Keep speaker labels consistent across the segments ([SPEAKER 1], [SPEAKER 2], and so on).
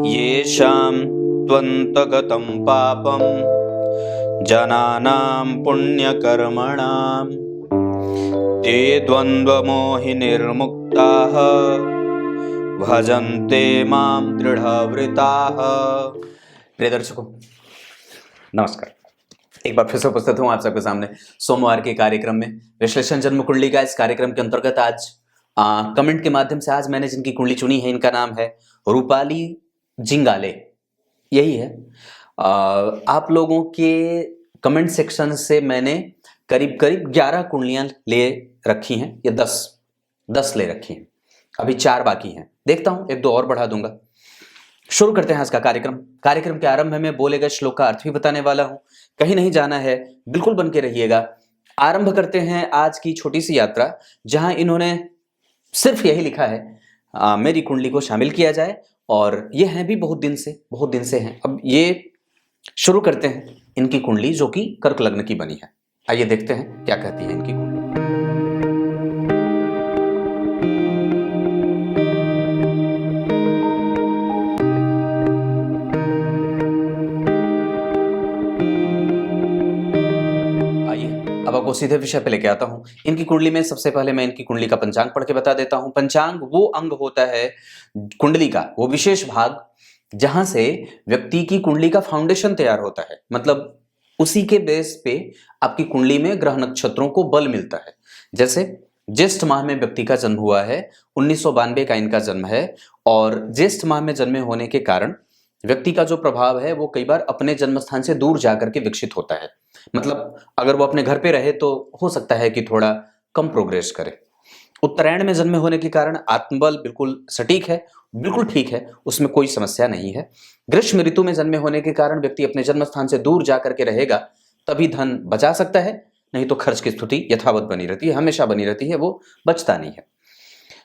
[SPEAKER 1] येषां त्वन्तगतं पापं जनानां पुण्यकर्मणां ते द्वन्द्वमोहिनिर्मुक्ताः भजन्ते मां दृढ़व्रताः। प्रिय दर्शकों, नमस्कार। एक बार फिर से उपस्थित हूं आप सबके सामने सोमवार के कार्यक्रम में। विश्लेषण जन्म कुंडली का इस कार्यक्रम के अंतर्गत आज कमेंट के माध्यम से आज मैंने जिनकी कुंडली चुनी है, इनका नाम है रूपाली जिंगाले। यही है। आप लोगों के कमेंट सेक्शन से मैंने करीब 11 कुंडलियां ले रखी हैं, या 10 ले रखी हैं। अभी 4 बाकी हैं, देखता हूं 1-2 और बढ़ा दूंगा। शुरू करते हैं आज का कार्यक्रम। कार्यक्रम के आरंभ में बोले गए श्लोक का अर्थ भी बताने वाला हूं, कहीं नहीं जाना है, बिल्कुल बन के रहिएगा। आरंभ करते हैं आज की छोटी सी यात्रा, जहां इन्होंने सिर्फ यही लिखा है मेरी कुंडली को शामिल किया जाए, और ये हैं भी बहुत दिन से हैं। अब ये शुरू करते हैं इनकी कुंडली, जो कि कर्क लग्न की बनी है। आइए देखते हैं क्या कहती है इनकी कुंडली। अब आपको सीधे विषय पे लेके आता हूं। इनकी कुंडली में सबसे पहले मैं इनकी कुंडली का पंचांग पढ़ के बता देता हूं। पंचांग वो अंग होता है कुंडली का, वो विशेष भाग जहां से व्यक्ति की कुंडली का फाउंडेशन तैयार होता है। मतलब उसी के बेस पे आपकी कुंडली में ग्रह नक्षत्रों को बल मिलता है। जैसे ज्येष्ठ माह में व्यक्ति का जन्म हुआ है, 1992 का इनका जन्म है, और ज्येष्ठ माह में जन्मे होने के कारण व्यक्ति का जो प्रभाव है वो कई बार अपने जन्म स्थान से दूर जाकर के विकसित होता है। मतलब अगर वो अपने घर पे रहे तो हो सकता है कि थोड़ा कम प्रोग्रेस करे। उत्तरायण में जन्मे होने के कारण आत्मबल बिल्कुल सटीक है, बिल्कुल ठीक है, उसमें कोई समस्या नहीं है। ग्रीष्म ऋतु में जन्मे होने के कारण व्यक्ति अपने जन्म स्थान से दूर जाकर के रहेगा, तभी धन बचा सकता है, नहीं तो खर्च की स्थिति यथावत बनी रहती है, हमेशा बनी रहती है, वो बचता नहीं है।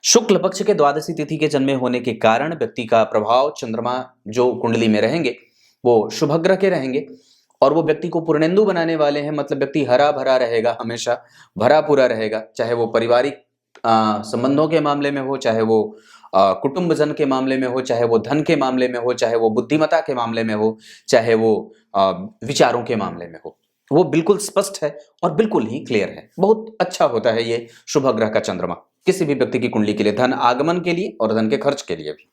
[SPEAKER 1] शुक्ल पक्ष के द्वादशी तिथि के जन्मे होने के कारण व्यक्ति का प्रभाव चंद्रमा जो कुंडली में रहेंगे वो शुभग्रह के रहेंगे, और वो व्यक्ति को पूर्णेंदु बनाने वाले हैं। मतलब व्यक्ति हरा भरा रहेगा, हमेशा भरा पूरा रहेगा, चाहे वो पारिवारिक संबंधों के मामले में हो, चाहे वो कुटुंबजन के मामले में हो, चाहे वो धन के मामले में हो, चाहे वो बुद्धिमत्ता के मामले में हो, चाहे वो विचारों के मामले में हो। वो बिल्कुल स्पष्ट है और बिल्कुल ही क्लियर है। बहुत अच्छा होता है ये शुभग्रह का चंद्रमा किसी भी व्यक्ति की कुंडली के लिए, धन आगमन के लिए और धन के खर्च के लिए भी।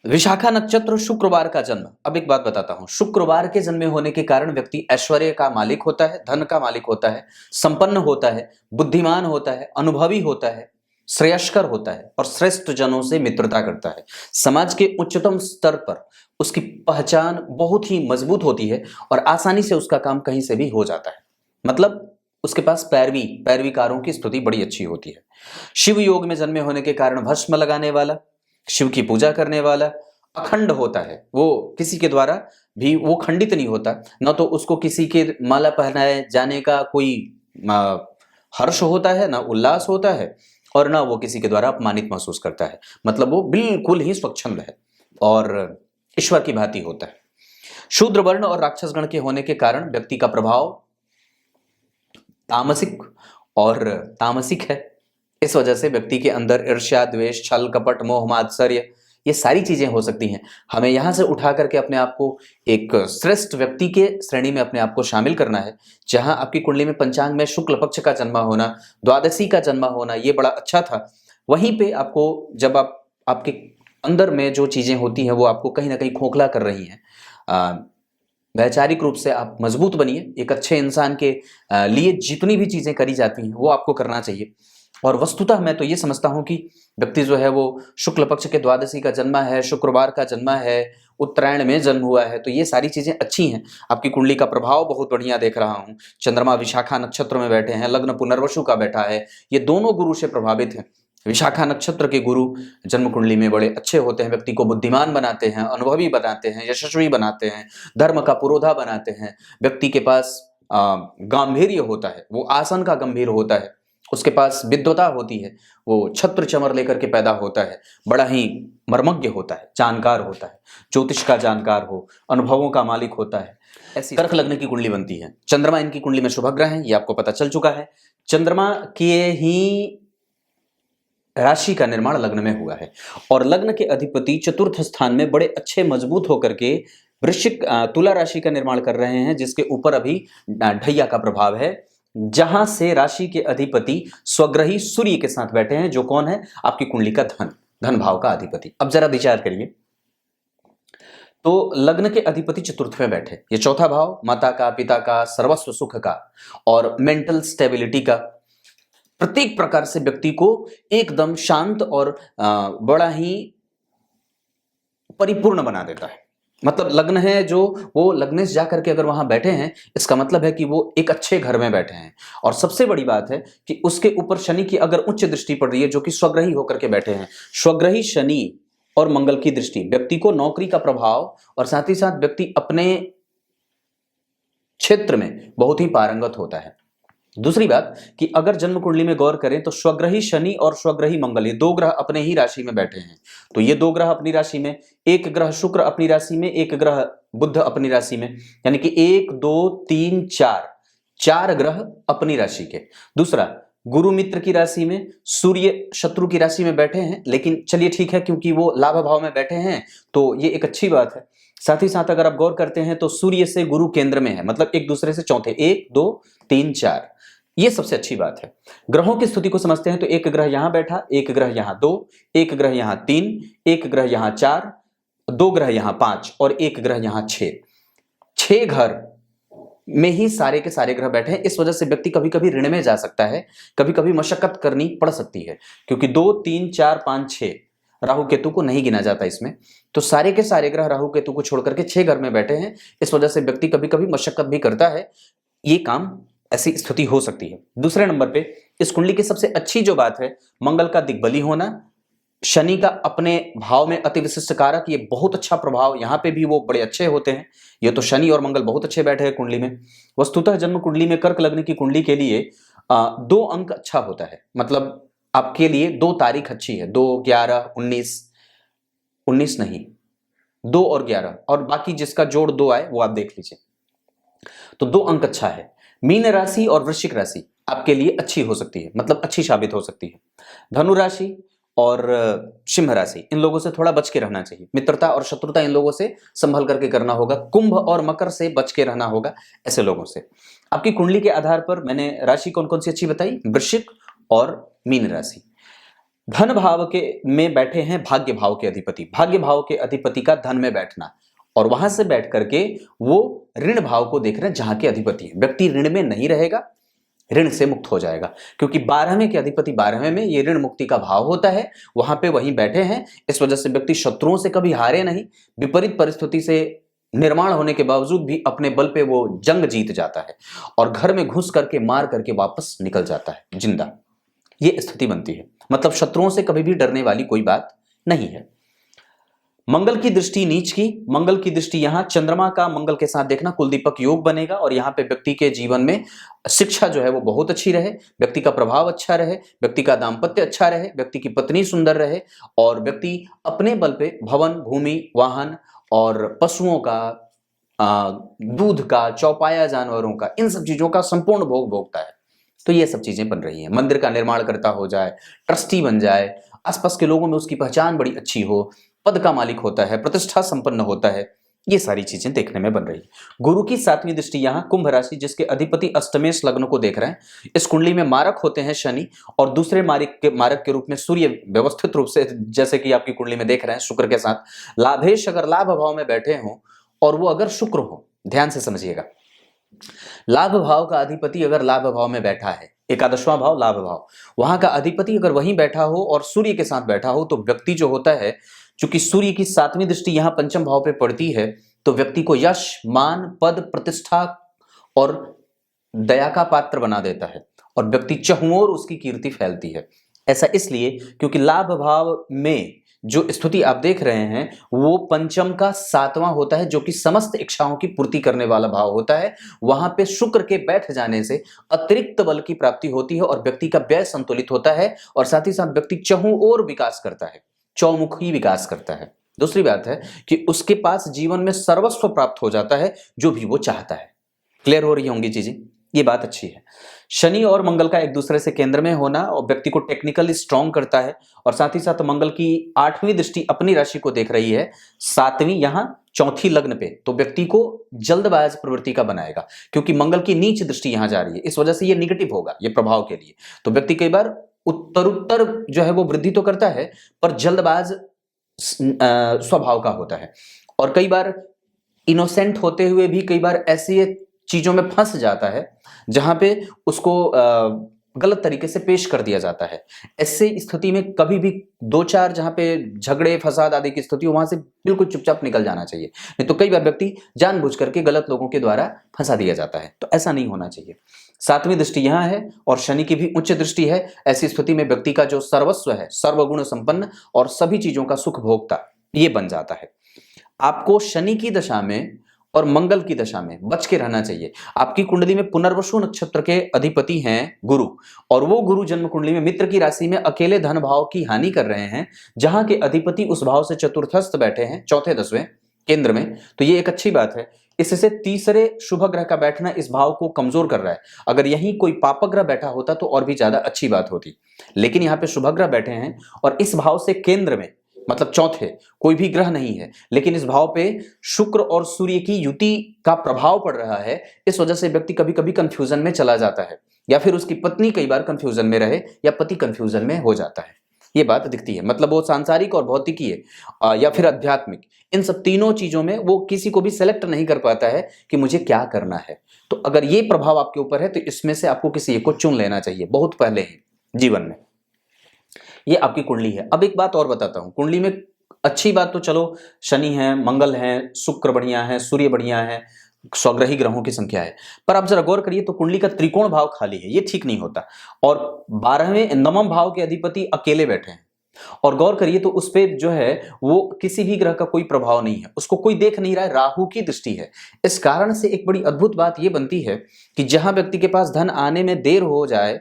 [SPEAKER 1] विशाखा नक्षत्र, शुक्रवार का जन्म। अब एक बात बताता हूं, शुक्रवार के जन्मे होने के कारण व्यक्ति ऐश्वर्य का मालिक होता है, धन का मालिक होता है, संपन्न होता है, बुद्धिमान होता है, अनुभवी होता है, श्रेयस्कर होता है, और श्रेष्ठ जनों से मित्रता करता है। समाज के उच्चतम स्तर पर उसकी पहचान बहुत ही मजबूत होती है, और आसानी से उसका काम कहीं से भी हो जाता है। मतलब उसके पास पैरवीकारों की स्तुति बड़ी अच्छी होती है। शिव योग में जन्मे होने के कारण भस्म लगाने वाला, शिव की पूजा करने वाला, अखंड होता है। वो किसी के द्वारा भी वो खंडित नहीं होता, न तो उसको किसी के माला पहनाए जाने का कोई हर्ष होता है, ना उल्लास होता है, और ना वो किसी के द्वारा अपमानित महसूस करता है। मतलब वो बिल्कुल ही स्वच्छंद है और ईश्वर की भांति होता है। शूद्र वर्ण और राक्षस गण के होने के कारण व्यक्ति का प्रभाव तामसिक है। इस वजह से व्यक्ति के अंदर ईर्ष्या, द्वेष, छल, कपट, मोह, मात्सर्य, ये सारी चीजें हो सकती हैं। हमें यहां से उठा करके अपने आप को एक श्रेष्ठ व्यक्ति के श्रेणी में अपने आप को शामिल करना है। जहां आपकी कुंडली में पंचांग में शुक्ल पक्ष का जन्म होना, द्वादशी का जन्म होना, ये बड़ा अच्छा था। वहीं पे आपको जब आपके अंदर में जो चीजें होती हैं वो आपको कहीं ना कहीं खोखला कर रही हैं, वैचारिक रूप से आप मजबूत बनिए। एक अच्छे इंसान के लिए जितनी भी चीजें करी जाती हैं वो आपको करना चाहिए। और वस्तुतः मैं तो ये समझता हूं कि व्यक्ति जो है वो शुक्ल पक्ष के द्वादशी का जन्मा है, शुक्रवार का जन्मा है, उत्तरायण में जन्म हुआ है, तो ये सारी चीजें अच्छी हैं। आपकी कुंडली का प्रभाव बहुत बढ़िया देख रहा हूं। चंद्रमा विशाखा नक्षत्र में बैठे हैं, लग्न पुनर्वसु का बैठा है, ये दोनों गुरु से प्रभावित हैं। विशाखा नक्षत्र के गुरु जन्म कुंडली में बड़े अच्छे होते हैं, व्यक्ति को बुद्धिमान बनाते हैं, अनुभवी बनाते हैं, यशस्वी बनाते हैं, धर्म का पुरोधा बनाते हैं। व्यक्ति के पास गांभीर्य होता है, वो आसन का गंभीर होता है, उसके पास विद्वता होती है, वो छत्र चमर लेकर के पैदा होता है, बड़ा ही मर्मज्ञ होता है, जानकार होता है, ज्योतिष का जानकार हो, अनुभवों का मालिक होता है। ऐसी कर्क लग्न की कुंडली बनती है। चंद्रमा इनकी कुंडली में शुभग्रह है, ये आपको पता चल चुका है। चंद्रमा के ही राशि का निर्माण लग्न में हुआ है और लग्न के अधिपति चतुर्थ स्थान में बड़े अच्छे मजबूत होकर के वृश्चिक तुला राशि का निर्माण कर रहे हैं, जिसके ऊपर अभी ढैया का प्रभाव है, जहां से राशि के अधिपति स्वग्रही सूर्य के साथ बैठे हैं, जो कौन है? आपकी कुंडली का धन भाव का अधिपति। अब जरा विचार करिए, तो लग्न के अधिपति चतुर्थ में बैठे, ये चौथा भाव माता का, पिता का, सर्वस्व सुख का और मेंटल स्टेबिलिटी का, प्रत्येक प्रकार से व्यक्ति को एकदम शांत और बड़ा ही परिपूर्ण बना देता है। मतलब लग्न है जो, वो लग्नेश जाकर के अगर वहां बैठे हैं, इसका मतलब है कि वो एक अच्छे घर में बैठे हैं। और सबसे बड़ी बात है कि उसके ऊपर शनि की अगर उच्च दृष्टि पड़ रही है, जो कि स्वग्रही होकर के बैठे हैं, स्वग्रही शनि और मंगल की दृष्टि व्यक्ति को नौकरी का प्रभाव और साथ ही साथ व्यक्ति अपने क्षेत्र में बहुत ही पारंगत होता है। दूसरी बात कि अगर जन्म कुंडली में गौर करें तो स्वग्रही शनि और स्वग्रही मंगल, ये दो ग्रह अपने ही राशि में बैठे हैं। तो ये दो ग्रह अपनी राशि में, एक ग्रह शुक्र अपनी राशि में, एक ग्रह बुध अपनी राशि में, यानी कि 1 2 3 4 ग्रह अपनी राशि के। दूसरा, गुरु मित्र की राशि में, सूर्य शत्रु की राशि में बैठे हैं, लेकिन चलिए ठीक है, क्योंकि वो लाभ भाव में बैठे हैं तो ये एक अच्छी बात है। साथ ही साथ अगर आप गौर करते हैं तो सूर्य से गुरु केंद्र में है, मतलब एक दूसरे से चौथे, 1 2 3 4, ये सबसे अच्छी बात है। ग्रहों की स्थिति को समझते हैं तो एक ग्रह यहां बैठा, एक ग्रह यहां 2, एक ग्रह यहां 3, एक ग्रह यहां 4, 2 ग्रह यहां 5 और एक ग्रह यहां 6। 6 घर में ही सारे के सारे ग्रह बैठे हैं। इस वजह से व्यक्ति कभी कभी ऋण में जा सकता है, कभी कभी मशक्कत करनी पड़ सकती है, क्योंकि 2 3 4 5 6 राहु केतु को नहीं गिना जाता इसमें। तो सारे के सारे ग्रह राहु केतु को छोड़ करके 6 घर में बैठे हैं। इस वजह से व्यक्ति कभी कभी मशक्कत भी करता है, ये काम ऐसी स्थिति हो सकती है। दूसरे नंबर पे इस कुंडली की सबसे अच्छी जो बात है, मंगल का दिग्बली होना, शनि का अपने भाव में अति विशिष्ट कारक, ये बहुत अच्छा प्रभाव, यहां पे भी वो बड़े अच्छे होते हैं। ये तो शनि और मंगल बहुत अच्छे बैठे हैं कुंडली में। वस्तुतः जन्म कुंडली में कर्क लग्न की कुंडली के लिए 2 अंक अच्छा होता है, मतलब आपके लिए 2 तारीख अच्छी है, 2 11 19, 19 नहीं 2 और 11, और बाकी जिसका जोड़ 2 आए वो आप देख लीजिए। तो 2 अंक अच्छा है। मीन राशि और वृश्चिक राशि आपके लिए अच्छी हो सकती है, मतलब अच्छी साबित हो सकती है। धनु राशि और सिंह राशि, इन लोगों से थोड़ा बच के रहना चाहिए। मित्रता और शत्रुता इन लोगों से संभल करके करना होगा। कुंभ और मकर से बच के रहना होगा ऐसे लोगों से। आपकी कुंडली के आधार पर मैंने राशि कौन कौन सी अच्छी बताई? वृश्चिक और मीन राशि। धन भाव के में बैठे हैं भाग्य भाव के अधिपति, भाग्य भाव के अधिपति का धन में बैठना, और वहां से बैठ करके वो ऋण भाव को देख रहे हैं जहां के अधिपति है। व्यक्ति ऋण में नहीं रहेगा, ऋण से मुक्त हो जाएगा, क्योंकि 12वें के अधिपति 12वें में, ये ऋण मुक्ति का भाव होता है, वहां पे वहीं बैठे हैं। इस वजह से व्यक्ति शत्रुओं से कभी हारे नहीं, विपरीत परिस्थिति से निर्माण होने के बावजूद भी अपने बल पे वो जंग जीत जाता है और घर में घुस करके मार करके वापस निकल जाता है जिंदा। ये स्थिति बनती है, मतलब शत्रुओं से कभी भी डरने वाली कोई बात नहीं है। मंगल की दृष्टि नीच की, मंगल की दृष्टि यहां चंद्रमा का मंगल के साथ देखना, कुल दीपक योग बनेगा, और यहां पे व्यक्ति के जीवन में शिक्षा जो है वो बहुत अच्छी रहे, व्यक्ति का प्रभाव अच्छा रहे, व्यक्ति का दाम्पत्य अच्छा रहे, व्यक्ति की पत्नी सुंदर रहे, और व्यक्ति अपने बल पे भवन, भूमि, वाहन और पशुओं का, दूध का, चौपाया जानवरों का, इन सब चीजों का संपूर्ण भोग भोगता है। तो ये सब चीजें बन रही हैं। मंदिर का निर्माण करता हो जाए, ट्रस्टी बन जाए, आसपास के लोगों में उसकी पहचान बड़ी अच्छी हो, पद का मालिक होता है, प्रतिष्ठा संपन्न होता है, ये सारी चीजें देखने में बन रही है। गुरु की 7वीं दृष्टि यहां कुंभ राशि, जिसके अधिपति अष्टमेश लग्न को देख रहे हैं। इस कुंडली में मारक होते हैं शनि, और दूसरे मारक के रूप में सूर्य व्यवस्थित रूप से, जैसे कि आपकी कुंडली में देख रहे हैं, शुक्र के साथ। लाभेश अगर लाभ भाव में बैठे हों और वो अगर शुक्र हो, ध्यान से समझिएगा, लाभ भाव का अधिपति अगर लाभ भाव में बैठा है, एकादशवां भाव लाभ भाव, वहां का अधिपति अगर वहीं बैठा हो और सूर्य के साथ बैठा हो, तो व्यक्ति जो होता है, चूंकि सूर्य की 7वीं दृष्टि यहां पंचम भाव पे पड़ती है, तो व्यक्ति को यश, मान, पद, प्रतिष्ठा और दया का पात्र बना देता है, और व्यक्ति चहुओर उसकी कीर्ति फैलती है। ऐसा इसलिए क्योंकि लाभ भाव में जो स्थिति आप देख रहे हैं वो पंचम का 7वां होता है, जो कि समस्त इच्छाओं की पूर्ति करने वाला भाव होता है। वहां पे शुक्र के बैठ जाने से अतिरिक्त बल की प्राप्ति होती है और व्यक्ति का व्यय संतुलित होता है, और साथ ही साथ व्यक्ति चहुओर विकास करता है, चौमुखी विकास करता है। दूसरी बात है कि उसके पास जीवन में सर्वस्व प्राप्त हो जाता है, जो भी वो चाहता है। क्लियर हो रही होंगी चीजें? ये बात अच्छी है। शनि और मंगल का एक दूसरे से केंद्र में होना और व्यक्ति को टेक्निकली स्ट्रांग करता है, और साथ ही साथ मंगल की 8वीं दृष्टि अपनी राशि को देख रही है, 7वीं यहां चौथी लग्न पे, तो व्यक्ति को जल्दबाज प्रवृत्ति का बनाएगा, क्योंकि मंगल की नीच दृष्टि यहां जा रही है, इस वजह से ये निगेटिव होगा ये प्रभाव के लिए। तो व्यक्ति कई बार उत्तरोत्तर जो है वो वृद्धि तो करता है, पर जल्दबाज स्वभाव का होता है, और कई बार इनोसेंट होते हुए भी कई बार ऐसी चीजों में फंस जाता है जहां पे उसको गलत तरीके से पेश कर दिया जाता है। ऐसे स्थिति में कभी भी दो चार जहां पे झगड़े फसाद आदि की स्थिति हो, वहां से बिल्कुल चुपचाप निकल जाना चाहिए, नहीं तो कई बार व्यक्ति जानबूझ करके गलत लोगों के द्वारा फंसा दिया जाता है, तो ऐसा नहीं होना चाहिए। 7वीं दृष्टि यहां है और शनि की भी उच्च दृष्टि है। ऐसी स्थिति में व्यक्ति का जो सर्वस्व है, सर्वगुण संपन्न और सभी चीजों का सुख भोगता, ये बन जाता है। आपको शनि की दशा में और मंगल की दशा में बच के रहना चाहिए। आपकी कुंडली में पुनर्वसु नक्षत्र के अधिपति हैं गुरु, और वो गुरु जन्म कुंडली में मित्र की राशि में अकेले धन भाव की हानि कर रहे हैं, जहां के अधिपति उस भाव से चतुर्थस्थ बैठे हैं, चौथे 10वें केंद्र में। तो ये एक अच्छी बात है। इससे तीसरे शुभ ग्रह का बैठना इस भाव को कमजोर कर रहा है। अगर यहीं कोई पाप ग्रह बैठा होता तो और भी ज्यादा अच्छी बात होती, लेकिन यहाँ पे शुभ ग्रह बैठे हैं और इस भाव से केंद्र में, मतलब चौथे, कोई भी ग्रह नहीं है, लेकिन इस भाव पे शुक्र और सूर्य की युति का प्रभाव पड़ रहा है। इस वजह से व्यक्ति कभी कभी कंफ्यूजन में चला जाता है, या फिर उसकी पत्नी कई बार कंफ्यूजन में रहे, या पति कंफ्यूजन में हो जाता है। ये बात दिखती है, मतलब वो सांसारिक और भौतिकी है या फिर आध्यात्मिक, इन सब तीनों चीजों में वो किसी को भी सेलेक्ट नहीं कर पाता है कि मुझे क्या करना है। तो अगर ये प्रभाव आपके ऊपर है तो इसमें से आपको किसी एक को चुन लेना चाहिए बहुत पहले ही जीवन में। ये आपकी कुंडली है। अब एक बात और बताता हूं, कुंडली में अच्छी बात तो चलो शनि है, मंगल है, शुक्र बढ़िया है, सूर्य बढ़िया है, स्वग्रही ग्रहों की संख्या है, पर आप जरा गौर करिए तो कुंडली का त्रिकोण भाव खाली है, ये ठीक नहीं होता। और 12वें 9वें भाव के अधिपति अकेले बैठे हैं, और गौर करिए तो उस पे जो है वो किसी भी ग्रह का कोई प्रभाव नहीं है, उसको कोई देख नहीं रहा है, राहु की दृष्टि है। इस कारण से एक बड़ी अद्भुत बात यह बनती है कि जहां व्यक्ति के पास धन आने में देर हो जाए,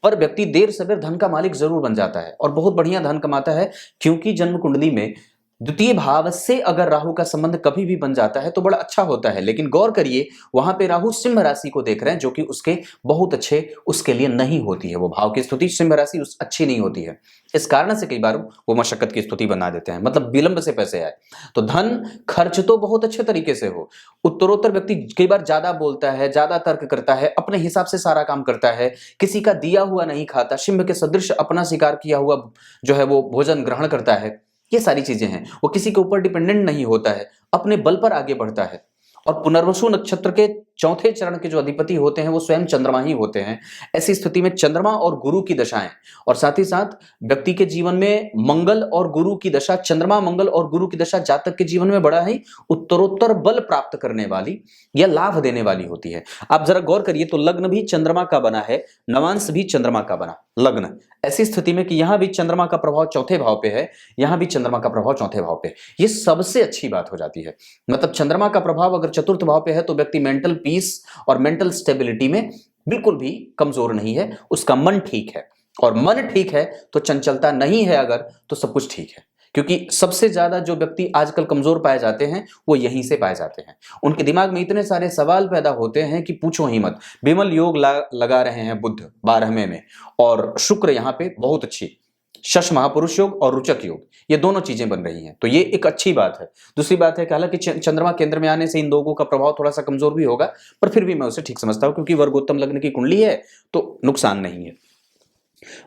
[SPEAKER 1] पर व्यक्ति देर सवेर धन का मालिक जरूर बन जाता है और बहुत बढ़िया धन कमाता है, क्योंकि जन्म कुंडली में द्वितीय भाव से अगर राहु का संबंध कभी भी बन जाता है तो बड़ा अच्छा होता है। लेकिन गौर करिए वहां पे राहु सिंह राशि को देख रहे हैं, जो कि उसके बहुत अच्छे उसके लिए नहीं होती है। वो भाव की स्थिति सिंह राशि उस अच्छी नहीं होती है, इस कारण से कई बार वो मशक्कत की स्थिति बना देते हैं, मतलब विलंब से पैसे आए। तो धन खर्च तो बहुत अच्छे तरीके से हो, उत्तरोत्तर व्यक्ति कई बार ज्यादा बोलता है, ज्यादा तर्क करता है, अपने हिसाब से सारा काम करता है, किसी का दिया हुआ नहीं खाता, सिंह के सदृश अपना शिकार किया हुआ जो है वो भोजन ग्रहण करता है। ये सारी चीजें हैं, वो किसी के ऊपर डिपेंडेंट नहीं होता है, अपने बल पर आगे बढ़ता है। और पुनर्वसु नक्षत्र के चौथे चरण के जो अधिपति होते हैं वो स्वयं चंद्रमा ही होते हैं। ऐसी स्थिति में चंद्रमा और गुरु की दशाएं, और साथ ही साथ व्यक्ति के जीवन में मंगल और गुरु की दशा, चंद्रमा मंगल और गुरु की दशा जातक के जीवन में बड़ा ही उत्तरोत्तर बल प्राप्त करने वाली या लाभ देने वाली होती है। आप जरा गौर करिए तो लग्न भी चंद्रमा का बना है, नवांश भी चंद्रमा का बना लग्न। ऐसी स्थिति में कि यहां भी चंद्रमा का प्रभाव चौथे भाव पे है, यहां भी चंद्रमा का प्रभाव चौथे भाव पे, ये सबसे अच्छी बात हो जाती है। मतलब चंद्रमा का प्रभाव अगर चतुर्थ भाव पे है तो व्यक्ति मेंटल पीस और मेंटल स्टेबिलिटी में बिल्कुल भी कमजोर नहीं है, उसका मन ठीक है, और मन ठीक है तो चंचलता नहीं है अगर, तो सब कुछ ठीक है। क्योंकि सबसे ज्यादा जो व्यक्ति आजकल कमजोर पाए जाते हैं वो यहीं से पाए जाते हैं। उनके दिमाग में इतने सारे सवाल पैदा होते हैं कि पूछो ही मत। विमल योग लगा रहे हैं बुध 12वें में, और शुक्र यहाँ पे बहुत अच्छी शश महापुरुष योग और रुचक योग, ये दोनों चीजें बन रही हैं, तो ये एक अच्छी बात है। दूसरी बात है कि हालांकि चंद्रमा केंद्र में आने से इन लोगों का प्रभाव थोड़ा सा कमजोर भी होगा, पर फिर भी मैं उसे ठीक समझता हूं, क्योंकि वर्गोत्तम लग्न की कुंडली है तो नुकसान नहीं है।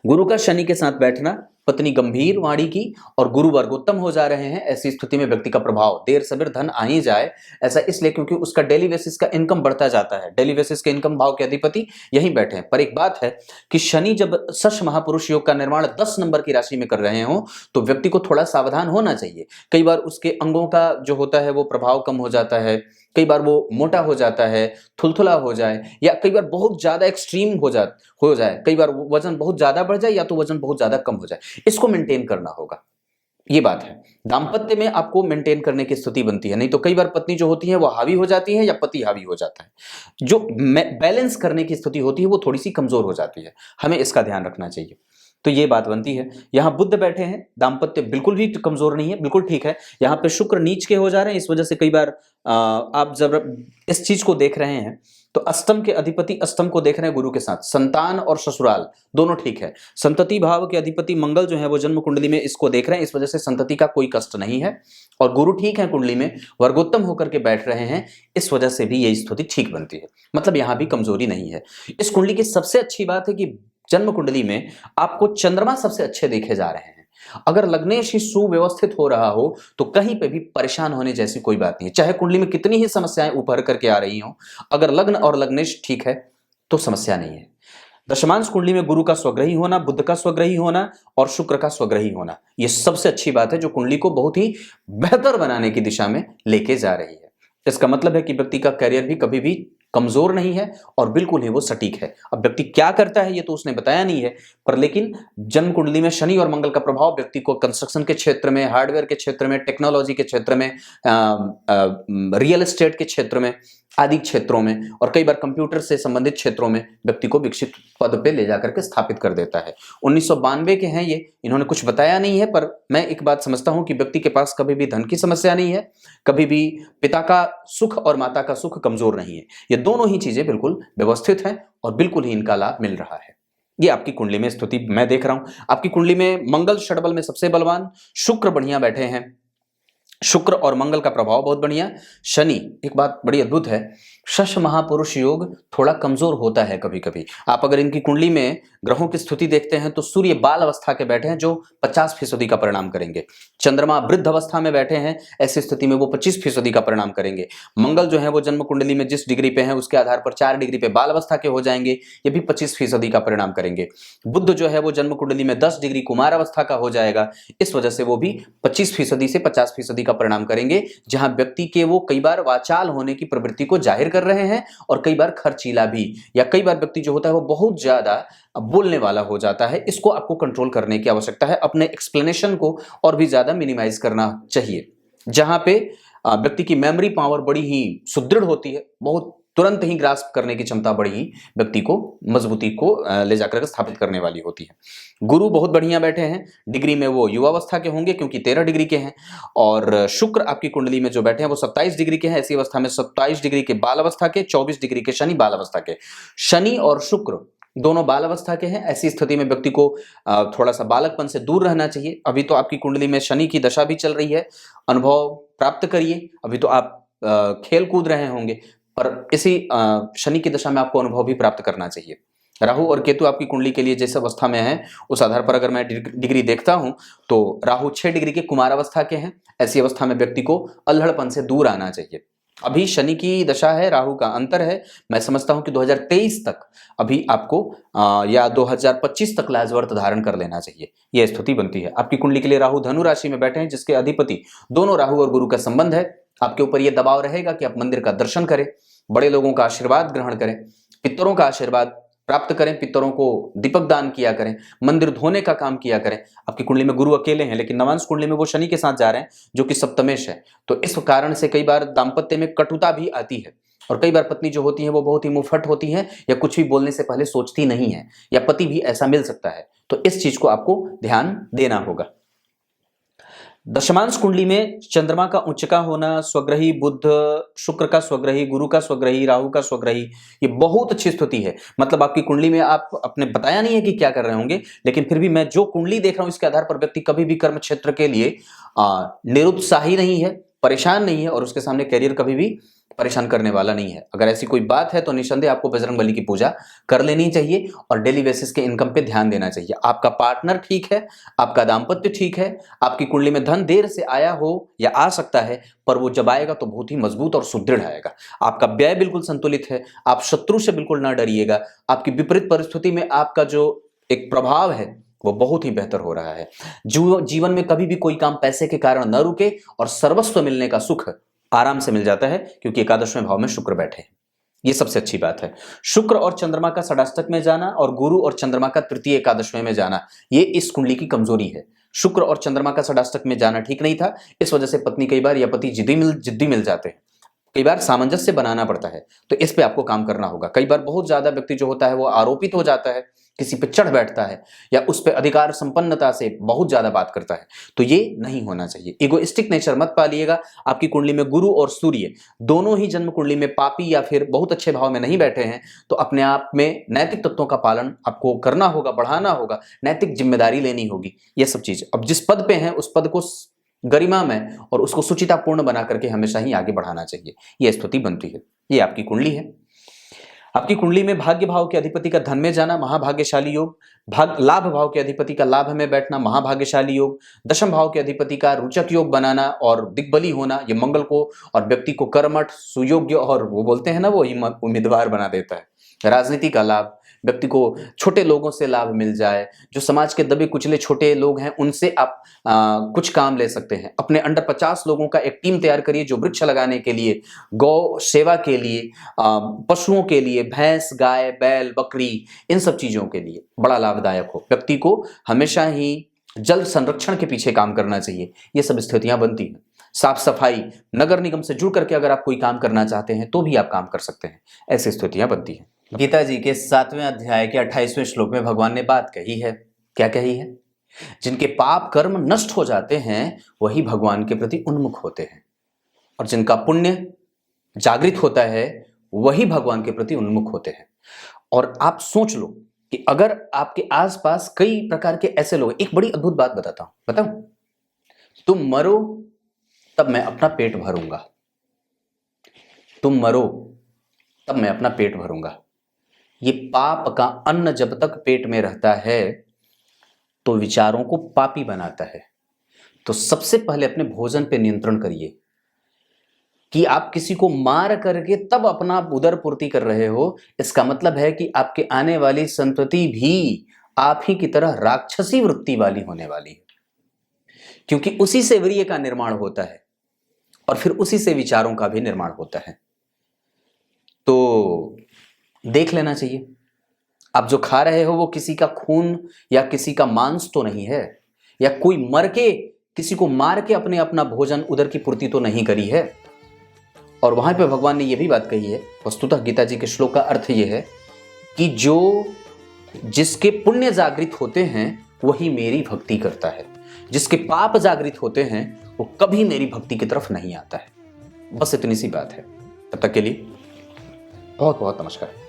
[SPEAKER 1] गुरु का शनि के साथ बैठना, पत्नी गंभीर वाणी की और गुरु वर्गोत्तम हो जा रहे हैं, ऐसी स्थिति में व्यक्ति का प्रभाव देर सवेर धन आ ही जाए। ऐसा इसलिए क्योंकि उसका डेली बेसिस का इनकम बढ़ता जाता है, डेली बेसिस के इनकम भाव के अधिपति यहीं बैठे हैं। पर एक बात है कि शनि जब शश महापुरुष योग का निर्माण 10 नंबर की राशि में कर रहे हो तो व्यक्ति को थोड़ा सावधान होना चाहिए। कई बार उसके अंगों का जो होता है वो प्रभाव कम हो जाता है, कई बार वो मोटा हो जाता है, थुलथुला हो जाए, या कई बार बहुत ज्यादा एक्सट्रीम हो जाए, कई बार वजन बहुत ज्यादा बढ़ जाए या तो वजन बहुत ज्यादा कम हो जाए। इसको मेंटेन करना होगा, ये बात है। दाम्पत्य में आपको मेंटेन करने की स्थिति बनती है, नहीं तो कई बार पत्नी जो होती है वो हावी हो जाती है या पति हावी हो जाता है। जो बैलेंस करने की स्थिति होती है वो थोड़ी सी कमजोर हो जाती है, हमें इसका ध्यान रखना चाहिए। तो ये बात बनती है। यहाँ बुध बैठे हैं, दाम्पत्य बिल्कुल भी कमजोर नहीं है, बिल्कुल ठीक है। यहाँ पे शुक्र नीच के हो जा रहे हैं, इस वजह से कई बार आप जब इस चीज को देख रहे हैं तो अष्टम के अधिपति अष्टम को देख रहे हैं गुरु के साथ, संतान और ससुराल दोनों ठीक है। संतति भाव के अधिपति मंगल जो है वो जन्म कुंडली में इसको देख रहे हैं, इस वजह से संतति का कोई कष्ट नहीं है। और गुरु ठीक है कुंडली में, वर्गोत्तम होकर के बैठ रहे हैं, इस वजह से भी ये स्थिति ठीक बनती है, मतलब यहां भी कमजोरी नहीं है। इस कुंडली की सबसे अच्छी बात है कि जन्म कुंडली में आपको चंद्रमा सबसे अच्छे देखे जा रहे हैं। अगर लग्नेश ही सुव्यवस्थित हो रहा हो तो कहीं पे भी परेशान होने जैसी कोई बात नहीं है, चाहे कुंडली में कितनी ही समस्याएं उभर करके आ रही हो, अगर लग्न और लग्नेश ठीक है तो समस्या नहीं है। दशमांश कुंडली में गुरु का स्वग्रही होना, बुध का स्वग्रही होना और शुक्र का स्वग्रही होना, यह सबसे अच्छी बात है जो कुंडली को बहुत ही बेहतर बनाने की दिशा में लेके जा रही है। इसका मतलब है कि व्यक्ति का करियर भी कभी भी कमजोर नहीं है और बिल्कुल ही वो सटीक है। अब व्यक्ति क्या करता है ये तो उसने बताया नहीं है, पर लेकिन जन्म कुंडली में शनि और मंगल का प्रभाव व्यक्ति को कंस्ट्रक्शन के क्षेत्र में, हार्डवेयर के क्षेत्र में, टेक्नोलॉजी के क्षेत्र में, रियल एस्टेट के क्षेत्र में आदि क्षेत्रों में और कई बार कंप्यूटर से संबंधित क्षेत्रों में व्यक्ति को विकसित पद पे ले जाकर के स्थापित कर देता है। 1992 के हैं ये, इन्होंने कुछ बताया नहीं है, पर मैं एक बात समझता हूं कि व्यक्ति के पास कभी भी धन की समस्या नहीं है, कभी भी पिता का सुख और माता का सुख कमजोर नहीं है। ये दोनों ही चीजें बिल्कुल व्यवस्थित हैं और बिल्कुल ही इनका लाभ मिल रहा है। ये आपकी कुंडली में स्थिति मैं देख रहा हूं। आपकी कुंडली में मंगल षडबल में सबसे बलवान, शुक्र बढ़िया बैठे हैं, शुक्र और मंगल का प्रभाव बहुत बढ़िया। शनि, एक बात बड़ी अद्भुत है, शश महापुरुष योग थोड़ा कमजोर होता है कभी कभी। आप अगर इनकी कुंडली में ग्रहों की स्थिति देखते हैं तो सूर्य बाल अवस्था के बैठे हैं जो 50% का परिणाम करेंगे। चंद्रमा वृद्ध अवस्था में बैठे हैं, ऐसी स्थिति में वो 25% का परिणाम करेंगे। मंगल जो है वो जन्म कुंडली में जिस डिग्री पे है उसके आधार पर 4 डिग्री पे बाल अवस्था के हो जाएंगे, ये भी 25% का परिणाम करेंगे। बुध जो है वो जन्म कुंडली में 10 डिग्री कुमार अवस्था का हो जाएगा, इस वजह से वो भी 25% से 50% का परिणाम करेंगे, जहां व्यक्ति के वो कई बार वाचाल होने की प्रवृत्ति को जाहिर कर रहे हैं और कई बार खर्चीला भी, या कई बार व्यक्ति जो होता है वो बहुत ज्यादा बोलने वाला हो जाता है। इसको आपको कंट्रोल करने की आवश्यकता है, अपने एक्सप्लेनेशन को और भी ज्यादा मिनिमाइज करना चाहिए। जहां पे व्यक्ति की मेमोरी पावर बड़ी ही सुदृढ़ होती है, बहुत तुरंत ही ग्रास्प करने की क्षमता बड़ी ही व्यक्ति को मजबूती को ले जाकर स्थापित करने वाली होती है। गुरु बहुत बढ़िया बैठे हैं, डिग्री में वो युवावस्था के होंगे क्योंकि 13 डिग्री के हैं, और शुक्र आपकी कुंडली में जो बैठे हैं वो 27 डिग्री के हैं, ऐसी अवस्था में 27 डिग्री के बाल अवस्था के, 24 डिग्री के शनि बाल अवस्था के। शनि और शुक्र दोनों बाल अवस्था के हैं, ऐसी स्थिति में व्यक्ति को थोड़ा सा बालकपन से दूर रहना चाहिए। अभी तो आपकी कुंडली में शनि की दशा भी चल रही है, अनुभव प्राप्त करिए। अभी तो आप खेल कूद रहे होंगे, पर इसी शनि की दशा में आपको अनुभव भी प्राप्त करना चाहिए। राहु और केतु आपकी कुंडली के लिए जिस अवस्था में है उस आधार पर अगर मैं डिग्री देखता हूं तो राहु 6 डिग्री के कुमार अवस्था के हैं, ऐसी अवस्था में व्यक्ति को अल्हड़पन से दूर आना चाहिए। अभी शनि की दशा है, राहु का अंतर है, मैं समझता हूं कि 2023 तक अभी आपको या 2025 तक लाजवर्त धारण कर लेना चाहिए, यह स्थिति बनती है। आपकी कुंडली के लिए राहु धनु राशि में बैठे हैं, जिसके अधिपति दोनों राहु और गुरु का संबंध है। आपके ऊपर यह दबाव रहेगा कि आप मंदिर का दर्शन करें, बड़े लोगों का आशीर्वाद ग्रहण करें, पितरों का आशीर्वाद प्राप्त करें, पितरों को दीपक दान किया करें, मंदिर धोने का काम किया करें। आपकी कुंडली में गुरु अकेले हैं, लेकिन नवांश कुंडली में वो शनि के साथ जा रहे हैं जो कि सप्तमेश है, तो इस कारण से कई बार दाम्पत्य में कटुता भी आती है और कई बार पत्नी जो होती है वो बहुत ही मुंहफट होती है या कुछ भी बोलने से पहले सोचती नहीं है, या पति भी ऐसा मिल सकता है, तो इस चीज को आपको ध्यान देना होगा। दशमांश कुंडली में चंद्रमा का उच्च का होना, स्वग्रही बुध, शुक्र का स्वग्रही, गुरु का स्वग्रही, राहु का स्वग्रही, ये बहुत अच्छी स्थिति है। मतलब आपकी कुंडली में आप अपने बताया नहीं है कि क्या कर रहे होंगे, लेकिन फिर भी मैं जो कुंडली देख रहा हूं इसके आधार पर व्यक्ति कभी भी कर्म क्षेत्र के लिए निरुत्साही नहीं है, परेशान नहीं है और उसके सामने करियर कभी भी परेशान करने वाला नहीं है। अगर ऐसी कोई बात है तो निसंदेह आपको बजरंगबली की पूजा कर लेनी चाहिए और डेली बेसिस के इनकम पे ध्यान देना चाहिए। आपका पार्टनर ठीक है, आपका दाम्पत्य ठीक है, आपकी कुंडली में धन देर से आया हो या आ सकता है, पर वो जब आएगा तो बहुत ही मजबूत और सुदृढ़ आएगा। आपका व्यय बिल्कुल संतुलित है, आप शत्रु से बिल्कुल ना डरिएगा। आपकी विपरीत परिस्थिति में आपका जो एक प्रभाव है वो बहुत ही बेहतर हो रहा है। जीवन में कभी भी कोई काम पैसे के कारण न रुके और सर्वस्व मिलने का सुख आराम से मिल जाता है, क्योंकि एकादशवें भाव में शुक्र बैठे हैं, ये सबसे अच्छी बात है। शुक्र और चंद्रमा का षडाष्टक में जाना और गुरु और चंद्रमा का तृतीय एकादशवें में जाना, ये इस कुंडली की कमजोरी है। शुक्र और चंद्रमा का षडाष्टक में जाना ठीक नहीं था, इस वजह से पत्नी कई बार या पति जिद्दी मिल जाते हैं, कई बार सामंजस्य बनाना पड़ता है, तो इस पे आपको काम करना होगा। कई बार बहुत ज्यादा व्यक्ति जो होता है वो आरोपित हो जाता है, किसी पे चढ़ बैठता है या उस पे अधिकार संपन्नता से बहुत ज्यादा बात करता है, तो ये नहीं होना चाहिए। इगोइस्टिक नेचर मत पालिएगा। आपकी कुंडली में गुरु और सूर्य दोनों ही जन्म कुंडली में पापी या फिर बहुत अच्छे भाव में नहीं बैठे हैं, तो अपने आप में नैतिक तत्वों का पालन आपको करना होगा, बढ़ाना होगा, नैतिक जिम्मेदारी लेनी होगी, ये सब चीज। अब जिस पद पे हैं उस पद को गरिमा में और उसको सुचितापूर्ण बना करके हमेशा ही आगे बढ़ाना चाहिए, यह स्थिति बनती है। ये आपकी कुंडली है। आपकी कुंडली में भाग्य भाव के अधिपति का धन में जाना महाभाग्यशाली योग, लाभ भाव के अधिपति का लाभ में बैठना महाभाग्यशाली योग, दशम भाव के अधिपति का रोचक योग बनाना और दिग्बली होना, ये मंगल को और व्यक्ति को कर्मठ, सुयोग्य और वो बोलते हैं ना वो उम्मीदवार बना देता है। राजनीति का लाभ, व्यक्ति को छोटे लोगों से लाभ मिल जाए, जो समाज के दबे कुचले छोटे लोग हैं उनसे आप कुछ काम ले सकते हैं। अपने अंडर 50 लोगों का एक टीम तैयार करिए जो वृक्ष लगाने के लिए, गौ सेवा के लिए, पशुओं के लिए, भैंस, गाय, बैल, बकरी, इन सब चीजों के लिए बड़ा लाभदायक हो। व्यक्ति को हमेशा ही जल संरक्षण के पीछे काम करना चाहिए, ये सब स्थितियां बनती हैं। साफ सफाई, नगर निगम से जुड़ करके अगर आप कोई काम करना चाहते हैं तो भी आप काम कर सकते हैं, ऐसी स्थितियां बनती हैं। गीता जी के 7वें अध्याय के 28वें श्लोक में भगवान ने बात कही है। क्या कही है? जिनके पाप कर्म नष्ट हो जाते हैं वही भगवान के प्रति उन्मुख होते हैं, और जिनका पुण्य जागृत होता है वही भगवान के प्रति उन्मुख होते हैं। और आप सोच लो कि अगर आपके आसपास कई प्रकार के ऐसे लोग, एक बड़ी अद्भुत बात बताता हूं, बताऊं? तुम मरो तब मैं अपना पेट भरूंगा, तुम मरो तब मैं अपना पेट भरूंगा। ये पाप का अन्न जब तक पेट में रहता है तो विचारों को पापी बनाता है। तो सबसे पहले अपने भोजन पे नियंत्रण करिए कि आप किसी को मार करके तब अपना उदर पूर्ति कर रहे हो, इसका मतलब है कि आपके आने वाली संतति भी आप ही की तरह राक्षसी वृत्ति वाली होने वाली है, क्योंकि उसी से वीर्य का निर्माण होता है और फिर उसी से विचारों का भी निर्माण होता है। तो देख लेना चाहिए, आप जो खा रहे हो वो किसी का खून या किसी का मांस तो नहीं है, या कोई मर के किसी को मार के अपना भोजन उदर की पूर्ति तो नहीं करी है। और वहां पे भगवान ने यह भी बात कही है, वस्तुतः गीता जी के श्लोक का अर्थ यह है कि जिसके पुण्य जागृत होते हैं वही मेरी भक्ति करता है, जिसके पाप जागृत होते हैं वो कभी मेरी भक्ति की तरफ नहीं आता है। बस इतनी सी बात है। तब तक के लिए बहुत बहुत नमस्कार।